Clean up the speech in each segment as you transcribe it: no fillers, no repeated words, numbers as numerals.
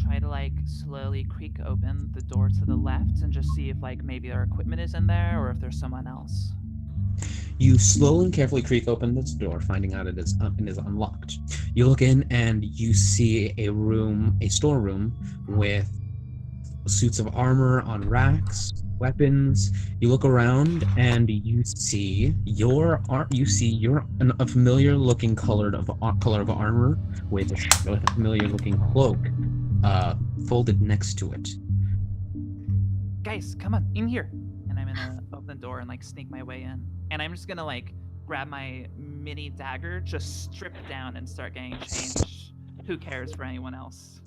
try to like slowly creak open the door to the left and just see if like maybe our equipment is in there or if there's someone else. You slowly and carefully creak open this door, finding out it is unlocked. You look in and you see a storeroom with suits of armor on racks, weapons. You look around and you see a familiar looking color of armor with a familiar looking cloak folded next to it. Guys, come on, in here. And I'm gonna open the door and like sneak my way in. And I'm just gonna like grab my mini dagger, just strip down and start getting changed. Who cares for anyone else?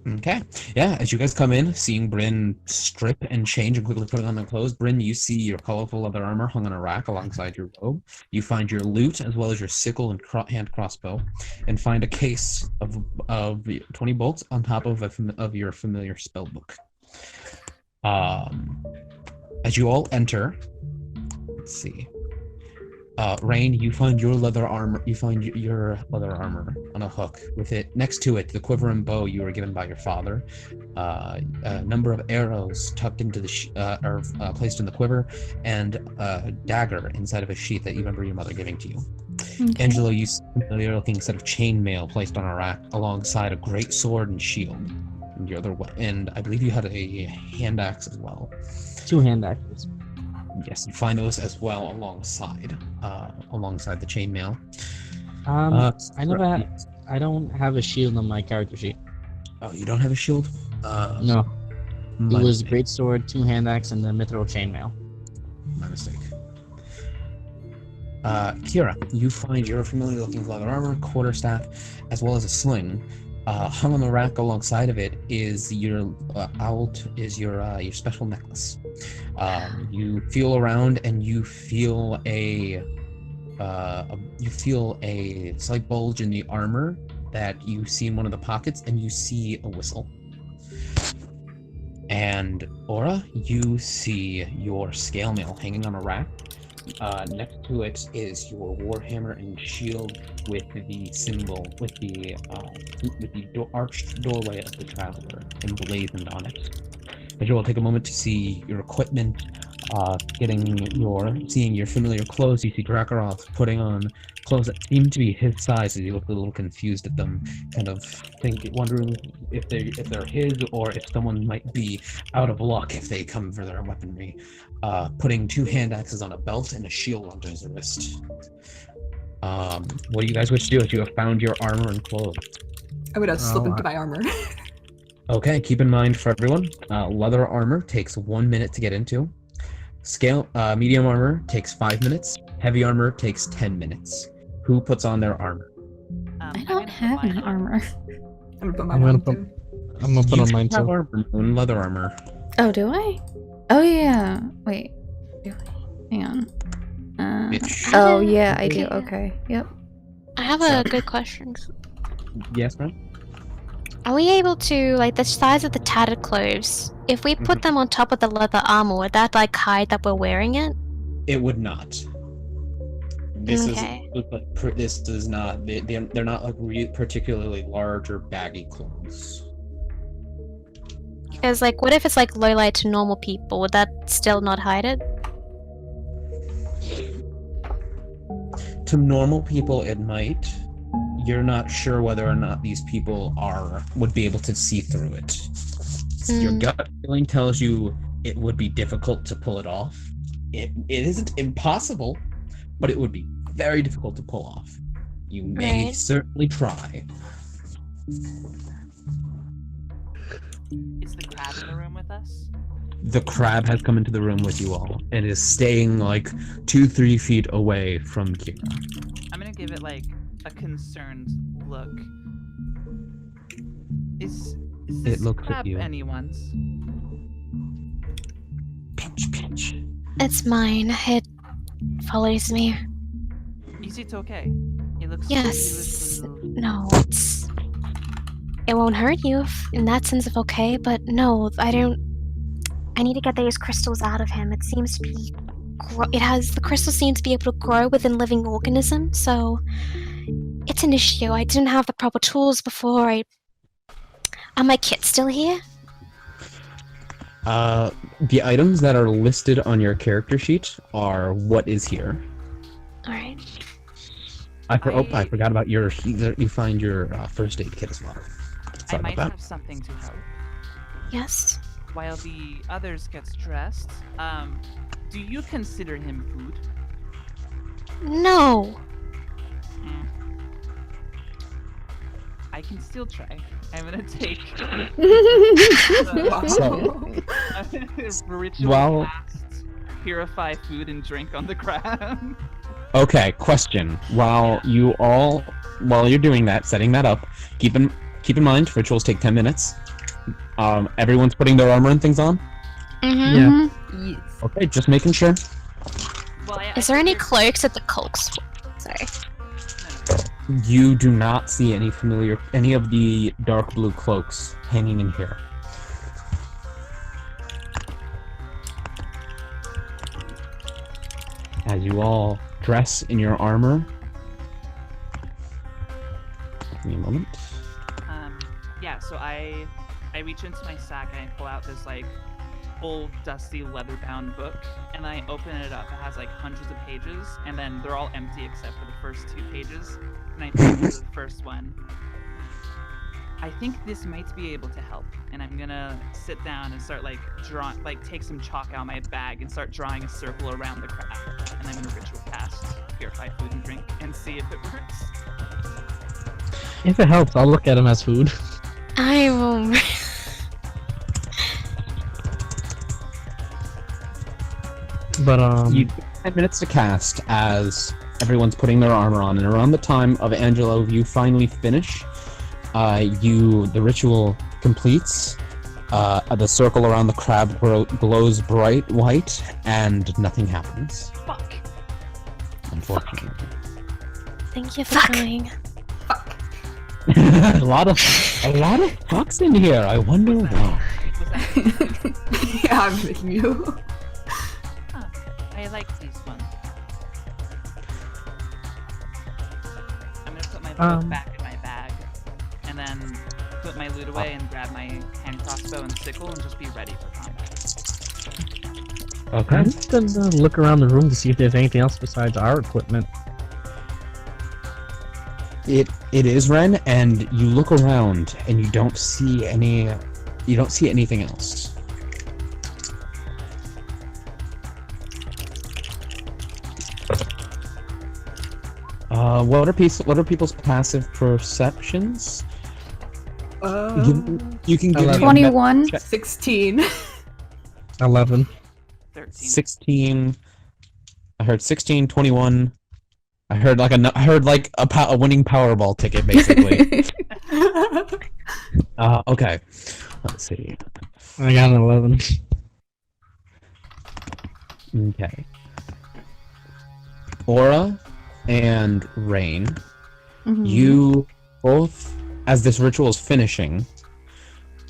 Okay. Yeah, as you guys come in, seeing Bryn strip and change and quickly put on their clothes, Bryn, you see your colorful leather armor hung on a rack alongside your robe. You find your loot as well as your sickle and hand crossbow, and find a case of 20 bolts on top of your familiar spell book. As you all enter, let's see. Rain, you find your leather armor. You find your leather armor on a hook. With it next to it, the quiver and bow you were given by your father. A number of arrows tucked into the placed in the quiver, and a dagger inside of a sheath that you remember your mother giving to you. Okay. Angelo, you see a familiar-looking set of chainmail placed on a rack alongside a great sword and shield. And I believe you had a hand axe as well. 2 hand axes. Yes, you find those as well alongside the chainmail. I don't have a shield on my character sheet. Oh, you don't have a shield? No. It was great sword, 2 hand axe, and the mithril chainmail. My mistake. Kira, you find your familiar-looking leather armor, quarterstaff, as well as a sling. Hung on the rack alongside of it is your your special necklace. You feel around and you feel a slight bulge in the armor that you see in one of the pockets, and you see a whistle. And Aura, you see your scale mail hanging on a rack. Next to it is your warhammer and shield with the symbol, with the arched doorway of the traveler emblazoned on it. As you will take a moment to see your equipment, seeing your familiar clothes. You see Drakarov putting on clothes that seem to be his size as he looked a little confused at them, kind of wondering if they're his or if someone might be out of luck if they come for their weaponry. Putting 2 hand axes on a belt and a shield under his wrist. What do you guys wish to do if you have found your armor and clothes? I would slip into my armor. Okay, keep in mind for everyone, leather armor takes 1 minute to get into. Medium armor takes 5 minutes. Heavy armor takes 10 minutes. Who puts on their armor? I don't have any armor. I'm gonna put on mine too. Armor, leather armor. Oh, do I? Oh yeah. Wait. Do I? Hang on. Oh yeah, I do. Okay. Yep. I have a good question. Yes, ma'am. Are we able to, like, the size of the tattered clothes, if we put them on top of the leather armor, would that, like, hide that we're wearing it? It would not. This is not, they're not, like, particularly large or baggy clothes. Because, like, what if it's, like, low light to normal people? Would that still not hide it? To normal people, it might. You're not sure whether or not these people would be able to see through it. Your gut feeling tells you it would be difficult to pull it off. It isn't impossible, but it would be very difficult to pull off. You may certainly try. Is the crab in the room with us? The crab has come into the room with you all and is staying like 2-3 feet away from Kira. I'm gonna give it like a concerned look. Is this crab anyone's? Pinch. It's mine. It follows me. Is it okay? It looks. Yes. No, it won't hurt you in that sense of okay, but no, I need to get those crystals out of him. It seems to be the crystals seem to be able to grow within living organisms, so it's an issue. I didn't have the proper tools before. I Are my kits still here? The items that are listed on your character sheet are what is here. Alright. I forgot about your. You find your first aid kit as well. I Sorry might about have something to help. Yes. While the others gets dressed, do you consider him food? No. I can still try. I'm gonna take ritual Well- cast, purify food and drink on the crab. Okay, question. While you're doing that, setting that up, keep in mind rituals take 10 minutes. Everyone's putting their armor and things on. Mm-hmm. Yeah. Yes. Okay, just making sure. Well, Is there any cloaks at the cloaks? Sorry. You do not see any of the dark blue cloaks hanging in here. As you all dress in your armor. Give me a moment. Yeah, so I reach into my sack and I pull out this like old dusty leather-bound book and I open it up. It has like hundreds of pages and then they're all empty except for the first 2 pages. And I turn to the first one. I think this might be able to help, and I'm gonna sit down and start take some chalk out of my bag and start drawing a circle around the crab, and I'm gonna ritual cast purify food and drink and see if it works. If it helps, I'll look at him as food. I will. But You 10 minutes to cast as everyone's putting their armor on, and around the time of Angelo, you finally finish. The ritual completes. The circle around the crab glows bright white, and nothing happens. Fuck. Unfortunately. Thank you for trying. a lot of fucks in here. I wonder why. Was that Yeah, I'm making you. Huh, I like these ones. I'm gonna put my book back in my bag, and then put my loot away and grab my hand crossbow and sickle and just be ready for combat. Okay. I'm just gonna look around the room to see if there's anything else besides our equipment. It is Ren, and you look around and you don't see anything else. What are people's passive perceptions? You can give me a 21. check. 16. 11. 13. 16. I heard 16, 21. I heard like a winning Powerball ticket, basically. Okay. Let's see. I got an 11. Okay. Aura and Rain, Mhm. you both, as this ritual is finishing,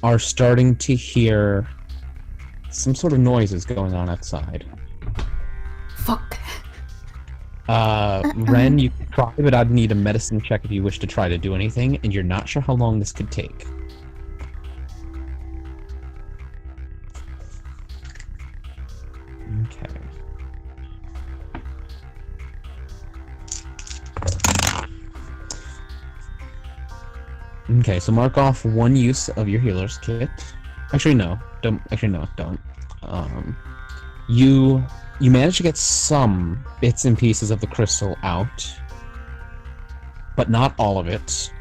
are starting to hear some sort of noises going on outside. Fuck. Ren, you can try, but I'd need a medicine check if you wish to try to do anything, and you're not sure how long this could take. Okay. Okay, so mark off one use of your healer's kit. Actually, no. Don't. You managed to get some bits and pieces of the crystal out, but not all of it.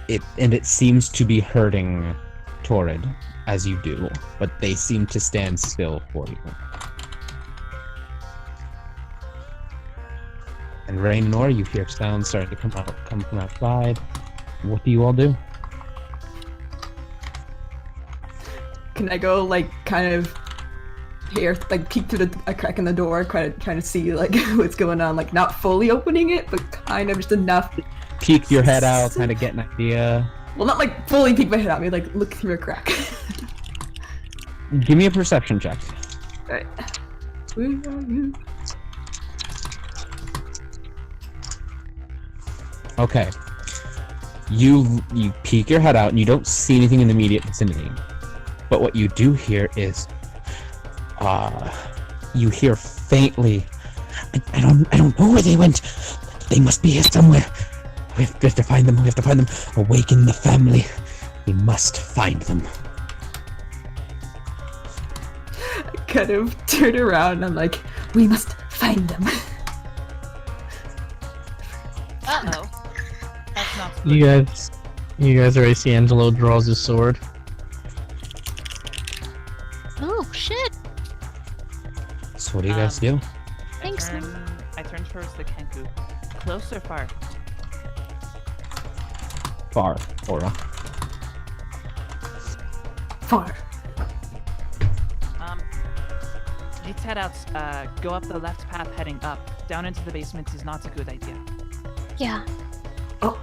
It seems to be hurting Torrid as you do, but they seem to stand still for you. And Rain and Nora, you hear sounds starting to come from outside. What do you all do? Can I go, like, kind of here, like, peek through a crack in the door, trying to see, like, what's going on? Like, not fully opening it, but kind of just enough. Peek your head out, kind of get an idea. Well, not, like, fully peek my head out, maybe, like, look through a crack. Give me a perception check. Alright. Where are you? Okay. You peek your head out and you don't see anything in the immediate vicinity. But what you do hear is, you hear faintly, I don't know where they went. They must be here somewhere. We have to find them. We have to find them. Awaken the family. We must find them. I kind of turn around and I'm like, we must find them. Uh-oh. That's not good. You guys already see Angelo draws his sword. Oh shit! So what do you guys do? Thanks, I turn towards the Kenku. Close or far? Far, Aura. Far. Let's head out. Go up the left path heading up. Down into the basement is not a good idea. Yeah. Oh.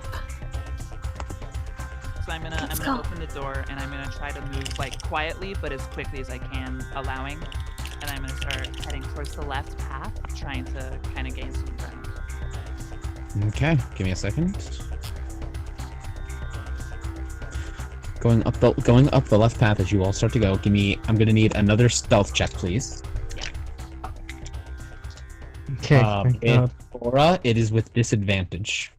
So I'm gonna go. open the door and I'm gonna try to move like quietly but as quickly as I can, allowing. And I'm gonna start heading towards the left path, trying to kind of gain some ground. Okay, give me a second. Going up the left path as you all start to go. I'm gonna need another stealth check, please. Okay. Aura, it is with disadvantage.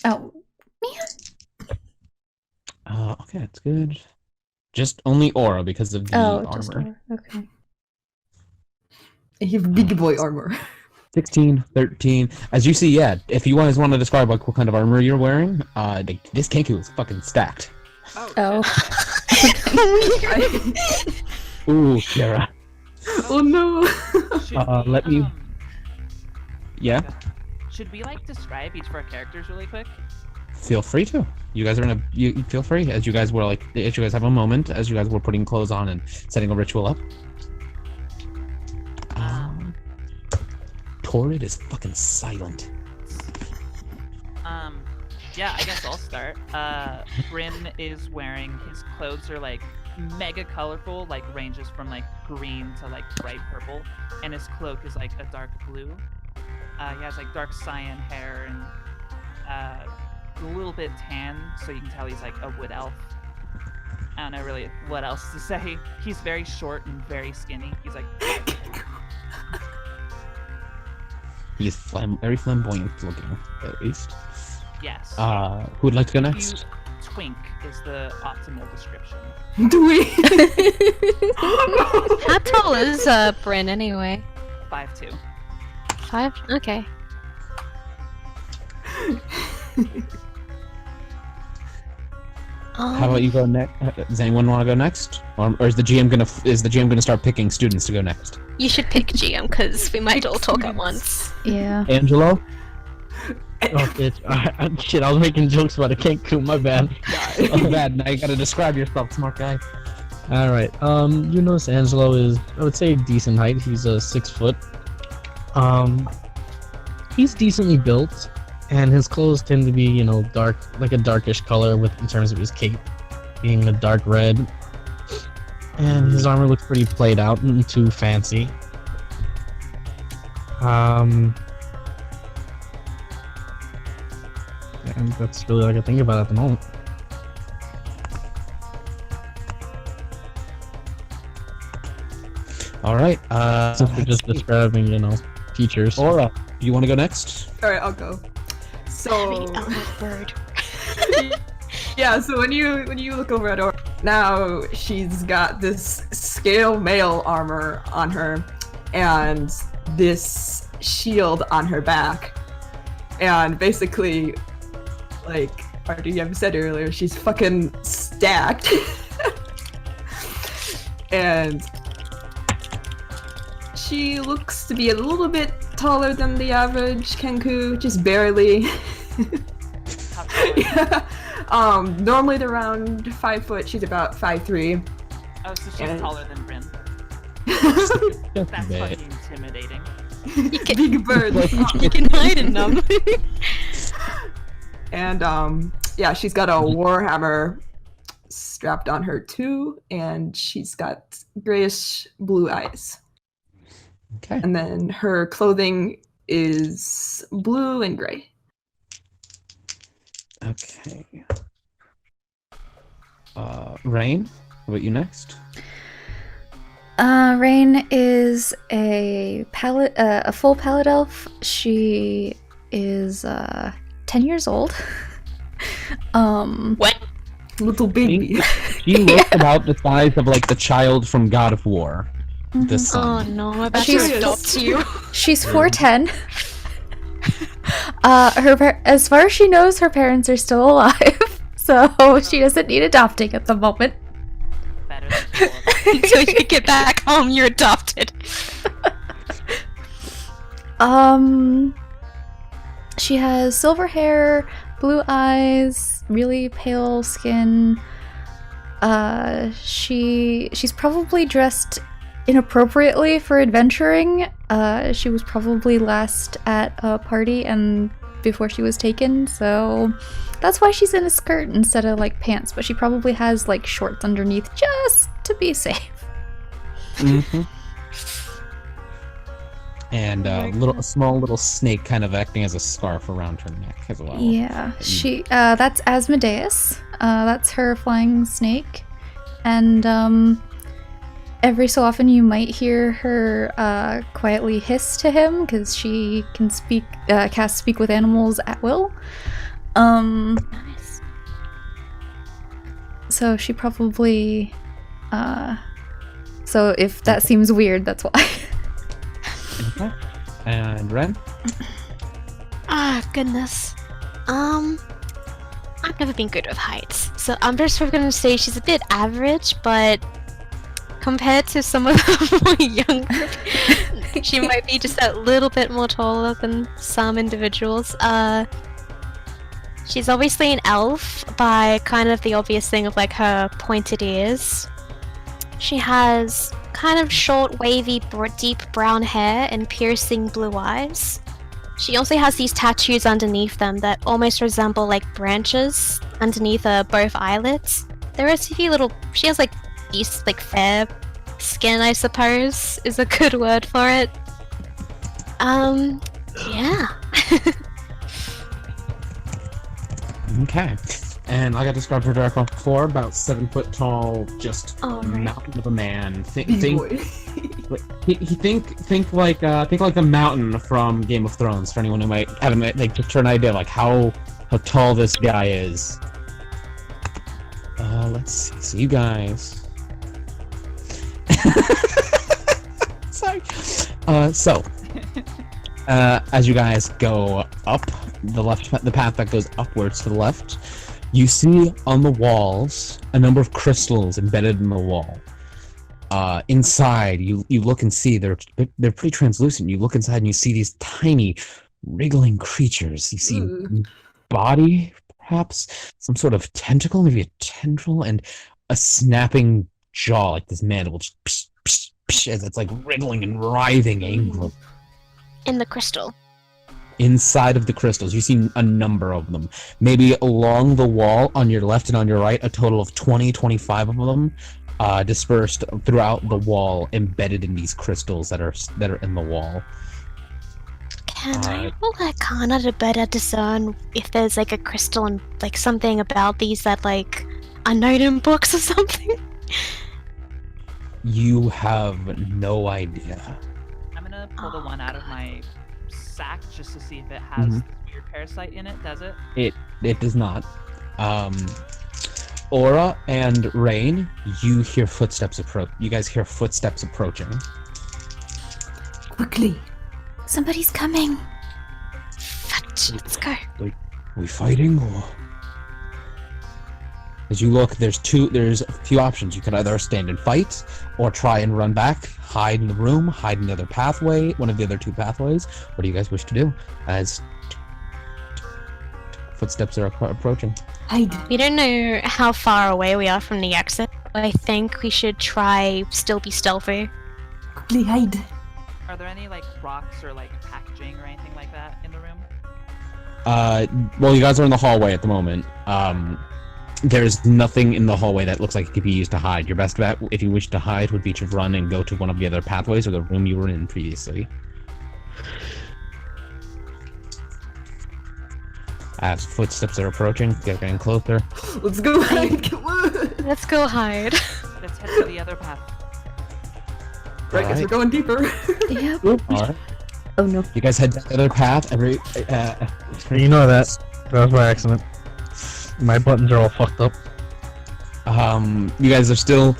Oh, man. Okay, that's good. Just only Aura because of the Oh, armor. just armor. Okay. You have big boy armor. 16, 13. As you see, yeah, if you guys want to describe like what kind of armor you're wearing, this Kenku is fucking stacked. Oh. Ooh, Kira. Oh no. Should let me- Yeah? Should we like describe each of our characters really quick? Feel free to. You guys are you feel free as you guys have a moment, as you guys were putting clothes on and setting a ritual up. Torrid is fucking silent. Yeah, I guess I'll start. Bryn is wearing, his clothes are like mega colorful, like ranges from like green to like bright purple, and his cloak is like a dark blue. He has like dark cyan hair and a little bit tan, so you can tell he's like a wood elf. I don't know really what else to say. He's very short and very skinny. He's like He's very flamboyant looking, at least. yes. Who would like to go next? Twink is the optimal description. Do we? How tall is Bryn anyway? 5'2". 5? Okay. How about you go next? Does anyone want to go next, or is the GM gonna start picking students to go next? You should pick GM because we might all talk at once. Yeah. Angelo. Oh, bitch. Shit, I was making jokes about a Kenku, my bad. Oh, bad. Now you gotta describe yourself, smart guy. Alright, you notice Angelo is, I would say, decent height. He's 6 foot. He's decently built, and his clothes tend to be, you know, dark, like a darkish color in terms of his cape being a dark red. And his armor looks pretty played out and too fancy. And that's really all I can think about at the moment. All right. Since we're just describing, you know, teachers. Aura, you want to go next? Alright, I'll go. So Bird. yeah, so when you look over at her, now she's got this scale mail armor on her and this shield on her back. And basically, like RDM said earlier, she's fucking stacked. And she looks to be a little bit taller than the average Kenku, just barely. Yeah. Normally they're around 5 foot. She's about 5'3". Oh, so she's And- taller than Bryn. Just That's a bit. fucking intimidating. Big bird. You can hide in them. And yeah, she's got a warhammer strapped on her too, and she's got grayish blue eyes. Okay. And then her clothing is blue and gray. Okay. Rain, how about you next? Rain is a full pallet elf. She is 10 years old. What? Little baby. She looks about the size of like the child from God of War. The Oh son. no, my best She's- friend adopts you. She's 4'10". As far as she knows, her parents are still alive, so she doesn't need adopting at the moment. Better than all of us. Until you get back home, you're adopted. She has silver hair, blue eyes, really pale skin. She's probably dressed inappropriately for adventuring. She was probably last at a party and before she was taken, so that's why she's in a skirt instead of like pants, but she probably has like shorts underneath just to be safe. Mm-hmm. And a small little snake kind of acting as a scarf around her neck as well. Yeah, that's Asmodeus. That's her flying snake. And every so often you might hear her quietly hiss to him because she can cast speak with animals at will. Nice. So she probably so if that seems weird, that's why. Okay. And Ren? Ah, goodness. I've never been good with heights, so I'm just gonna say she's a bit average, but compared to some of the more younger, she might be just a little bit more taller than some individuals. She's obviously an elf by kind of the obvious thing of like her pointed ears. She has kind of short, wavy, deep brown hair and piercing blue eyes. She also has these tattoos underneath them that almost resemble like branches underneath both eyelids. There are a few little. She has like fair skin, I suppose, is a good word for it. Yeah. Okay. And like I described her directly before, about 7 foot tall, just Oh, right. mountain of a man. Big boy. Think like the mountain from Game of Thrones. For anyone who might have like just an idea like how tall this guy is. Let's see. So you guys. Sorry. As you guys go up the path that goes upwards to the left, you see on the walls a number of crystals embedded in the wall. Inside, you look and see they're pretty translucent. You look inside and you see these tiny, wriggling creatures. You see body, perhaps some sort of tentacle, maybe a tendril, and a snapping jaw, like this mandible, just psh, psh, psh, as it's like wriggling and writhing angrily. In the crystal. Inside of the crystals, you see a number of them. Maybe along the wall on your left and on your right, a total of 25 of them, dispersed throughout the wall, embedded in these crystals that are in the wall. Can I roll Arcana to better discern if there's like a crystal and like something about these that like are known in books or something? You have no idea. I'm gonna pull the one out of my sack just to see if it has this weird parasite in it. Does it? It does not. Aura and Rain, you hear footsteps approach. You guys hear footsteps approaching. Quickly. Somebody's coming. Fudge, let's go. Are we fighting or? As you look, there's a few options. You can either stand and fight, or try and run back, hide in the room, hide in the other pathway, one of the other two pathways. What do you guys wish to do? As footsteps are approaching. Hide. We don't know how far away we are from the exit. I think we should try still be stealthy. Quickly hide. Are there any like rocks or like packaging or anything like that in the room? Well, you guys are in the hallway at the moment. There's nothing in the hallway that looks like it could be used to hide. Your best bet, if you wish to hide, would be to run and go to one of the other pathways or the room you were in previously. As footsteps are approaching, they're getting closer. Let's go hide. Come on. Let's go hide. Let's head to the other path. Right, guys, we're going deeper. Yep. Alright. Oh no. You guys head down the other path. You know that. That was by accident. My buttons are all fucked up. You guys are still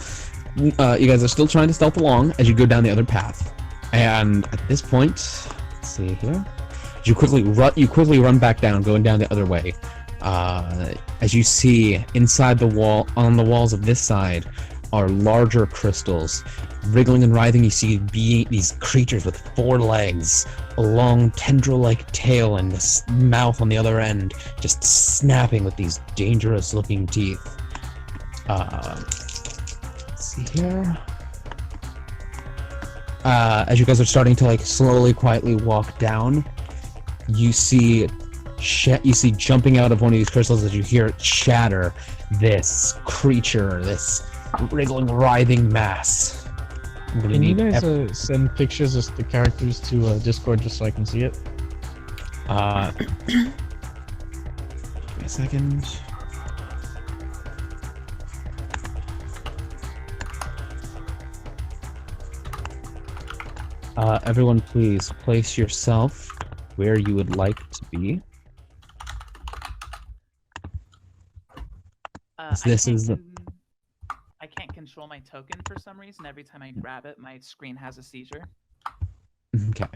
trying to stealth along as you go down the other path. And at this point, let's see here. You quickly run back down, going down the other way. As you see inside the wall, on the walls of this side, are larger crystals. Wriggling and writhing, you see these creatures with 4 legs, a long tendril-like tail, and this mouth on the other end, just snapping with these dangerous-looking teeth. Let's see here. As you guys are starting to slowly, quietly walk down, you see jumping out of one of these crystals as you hear it shatter, this creature, this wriggling, writhing mass. Can you guys send pictures of the characters to Discord just so I can see it? Give me a second. Everyone, please place yourself where you would like to be. I can't control my token for some reason. Every time I grab it, my screen has a seizure. Okay.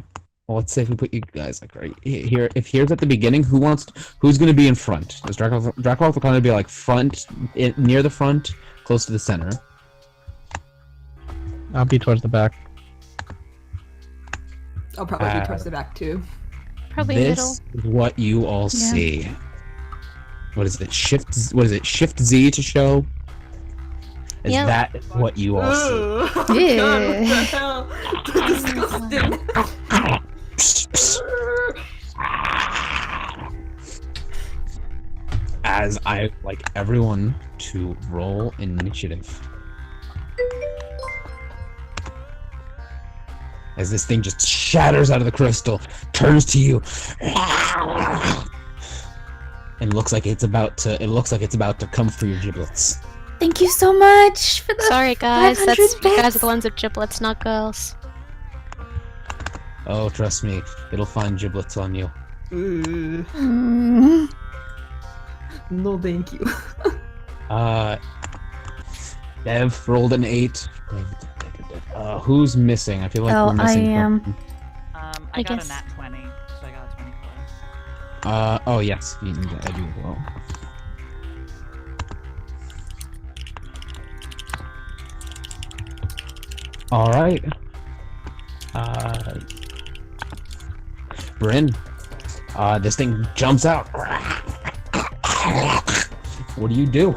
Well, let's say if we put you guys right here. If here's at the beginning, who's going to be in front? Does Dracoff will kind of be front, near the front, close to the center. I'll be towards the back. I'll probably be towards the back too. Probably This middle. is what you all see. What is it? Shift Z to show? Is Yep. that what you all see? Oh, Yeah. God, what the hell? Disgusting. As I like everyone to roll initiative. As this thing just shatters out of the crystal, turns to you, and looks like it's about to come for your giblets. Thank you so much for the Sorry, guys. 500 You guys bits. are the ones with giblets, not girls. Oh, trust me, it'll find giblets on you. Mm. No, thank you. Dev rolled an 8. Who's missing? I feel like Oh, we're missing. I am. something. I got guess. a nat 20, so I got a 24. Oh yes, I do as well. All right. Bryn, this thing jumps out. What do you do?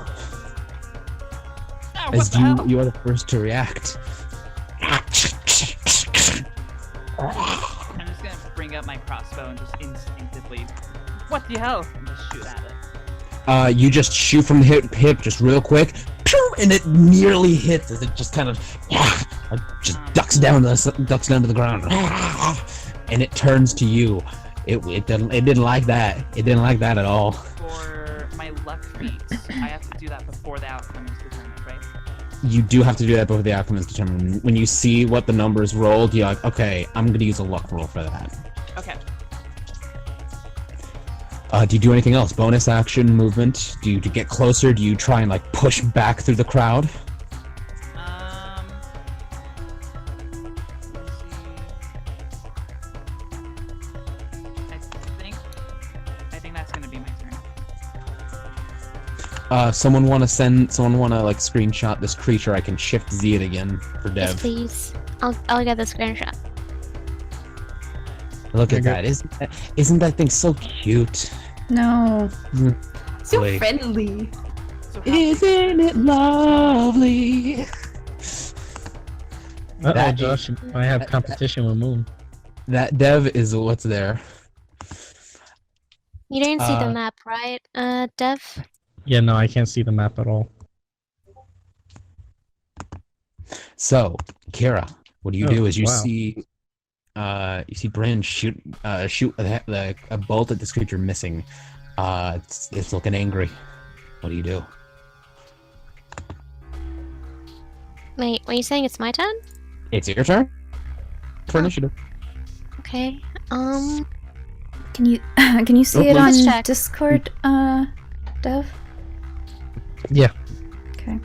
Ah, As you are the first to react. I'm just gonna bring up my crossbow and just instinctively, what the hell? And just shoot at it. You just shoot from the hip, just real quick, pew, and it nearly hits as it just kind of just ducks down to the ground, and it turns to you. It didn't like that. It didn't like that at all. For my luck feat, I have to do that before the outcome is determined, right? You do have to do that before the outcome is determined. When you see what the numbers rolled, you're like, okay, I'm gonna use a luck roll for that. Okay. Do you do anything else? Bonus action, movement? Do you to get closer? Do you try and push back through the crowd? Let's see. I think that's gonna be my turn. Someone wanna screenshot this creature? I can shift Z it again for Yes, Dev. please. I'll get the screenshot. Look at Okay. that. Isn't that thing so cute? No. So Wait. friendly. So Isn't it lovely? Uh-oh, That- Josh, you might have competition with Moon. That Dev is what's there. You didn't see the Uh, map, right, Dev? Yeah, no, I can't see the map at all. So, Kira, what you Oh, do is you wow. see Brand shoot a bolt at this creature missing. It's looking angry. What do you do? Wait, are you saying it's my turn? It's your turn for initiative. Okay. Can you can you see it Let's on check. Discord, Dev? Yeah. Okay.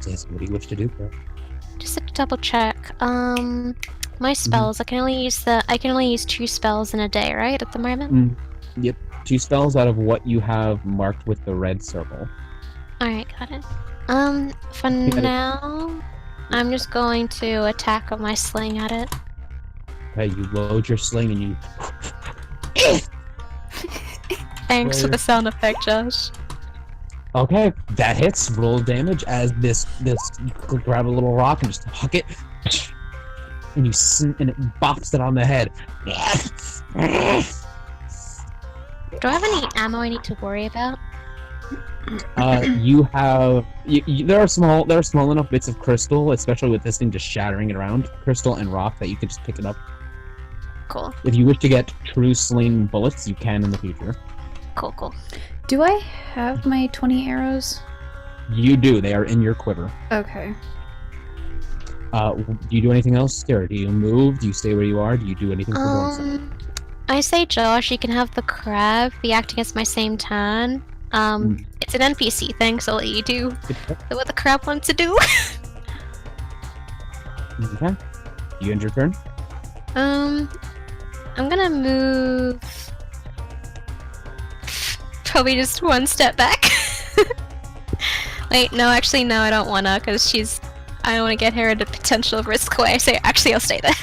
Yes, what do you wish to do, bro? Just to double check. My spells. I can only use 2 spells in a day, right? At the moment. Yep. 2 spells out of what you have marked with the red circle. All right, got it. For got it. now, I'm just going to attack with my sling at it. Okay, you load your sling and you. Thanks for the sound effect, Josh. Okay, that hits. Roll damage as this you grab a little rock and just huck it, and and it bops it on the head. Do I have any ammo I need to worry about? You have there are small enough bits of crystal, especially with this thing just shattering it around, crystal and rock, that you can just pick it up. Cool. If you wish to get true sling bullets, you can in the future. Cool. Do I have my 20 arrows? You do. They are in your quiver. Okay. Do you do anything else, Sarah? Do you move? Do you stay where you are? Do you do anything for bonus? I say, Josh, you can have the crab be acting as my same turn. It's an NPC thing, so I'll let you do what the crab wants to do. Okay. You end your turn? I'm gonna move probably just 1 step back. Wait, no, actually, no, I don't wanna, because I don't wanna get her at a potential risk way. So actually, I'll stay there.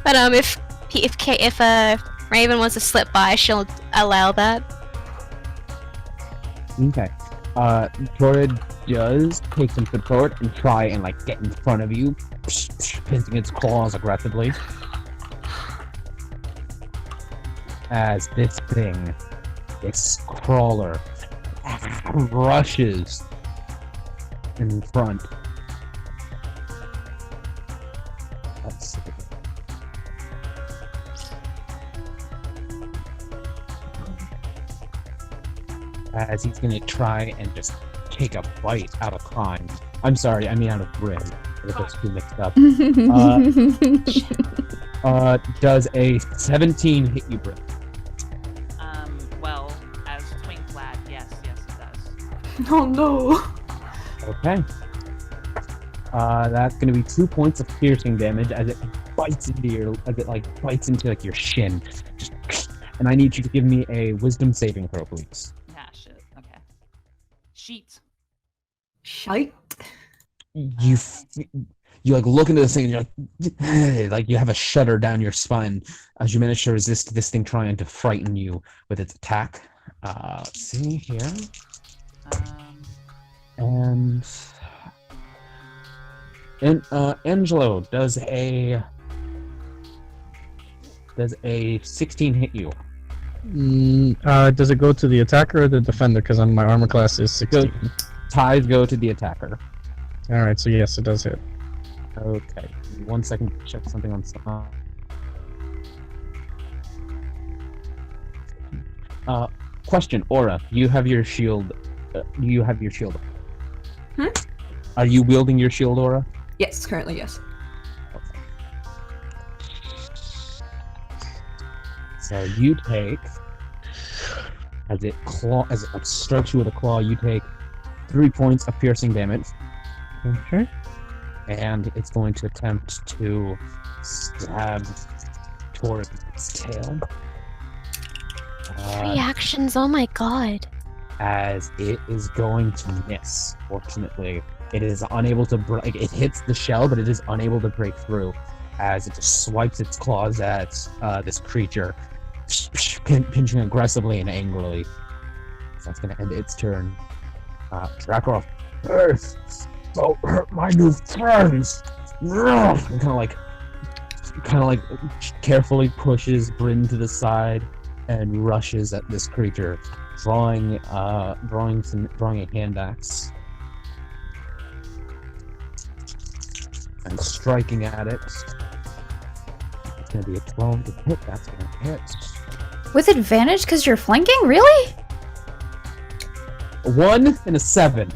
But if Raven wants to slip by, she'll allow that. Okay. Dora does take some foot forward and try and get in front of you, pinching its claws aggressively. As this crawler, rushes in front. Let's see. As he's gonna try and just take a bite out of Klein. I'm sorry, I mean out of Bryn. I get those two mixed up. Does a 17 hit you, Bryn? Well, as Twink Lad, yes, it does. Oh no. Okay. That's gonna be 2 points of piercing damage as it bites into your shin. And I need you to give me a wisdom saving throw, please. Ah, shit. Okay. Sheet. Shite. You look into this thing and you're like you have a shudder down your spine as you manage to resist this thing trying to frighten you with its attack. Let's see here. And Angelo, does a 16 hit you? Does it go to the attacker or the defender? Because my armor class is 16. Ties go to the attacker. Alright, so yes, it does hit. Okay. 1 second to check something on some. Question, Aura. You have your shield. Hmm? Are you wielding your shield, Aura? Yes, currently yes. So you take, as it strikes you with a claw, you take 3 points of piercing damage. Okay. And it's going to attempt to stab towards its tail. 3 actions, oh my god. As it is going to miss, fortunately. It is unable to break. It hits the shell, but it is unable to break through as it just swipes its claws at this creature, pinching aggressively and angrily. So that's going to end its turn. Dracoff, don't hurt my new friends! And kind of like carefully pushes Bryn to the side and rushes at this creature, drawing a hand axe and striking at it. It's gonna be a 12 to hit. That's gonna hit. With advantage because you're flanking? Really? A 1 and a 7.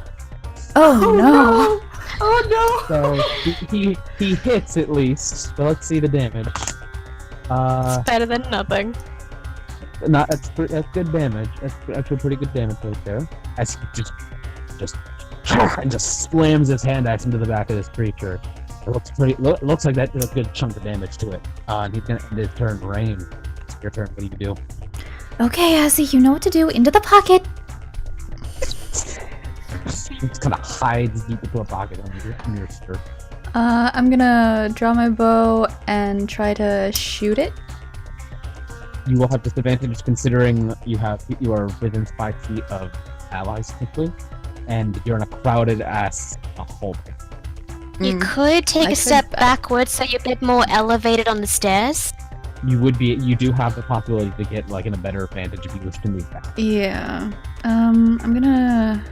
Oh, no. Oh no! So he hits at least. So let's see the damage. Better than nothing. That's good damage. That's actually pretty good damage right there. As he just slams his hand axe into the back of this creature. It looks like that did a good chunk of damage to it. And he's gonna end his turn. Rain, it's your turn. What do you do? Okay, Azzy, you know what to do. Into the pocket. He just kind of hides deep into a pocket on your skirt. I'm gonna draw my bow and try to shoot it. You will have disadvantage considering you are within 5 feet of allies, technically, and you're in a crowded ass hole. You could take I a step backwards so you're a bit more elevated on the stairs. You do have the possibility to get like in a better advantage if you wish to move back. Yeah. I'm gonna...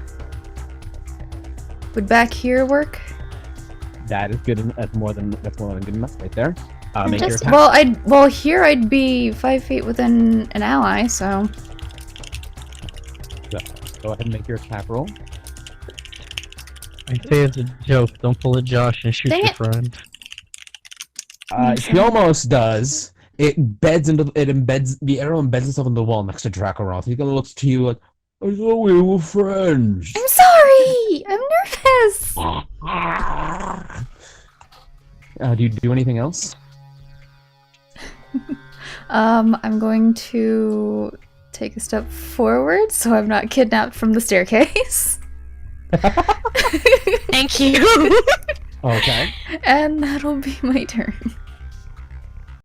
Would back here work? That is good. That's more than good enough right there. Make your attack. Well, here I'd be 5 feet within an ally, so... So, go ahead and make your attack roll. I say it's a joke. Don't pull a Josh and shoot Dang your it. friend. He almost does. The arrow embeds itself into the wall next to Dracaroth. He's gonna look to you like, I thought we were friends. I'm sorry! I'm nervous! Do you do anything else? I'm going to take a step forward so I'm not kidnapped from the staircase. Thank you. Okay. And that'll be my turn.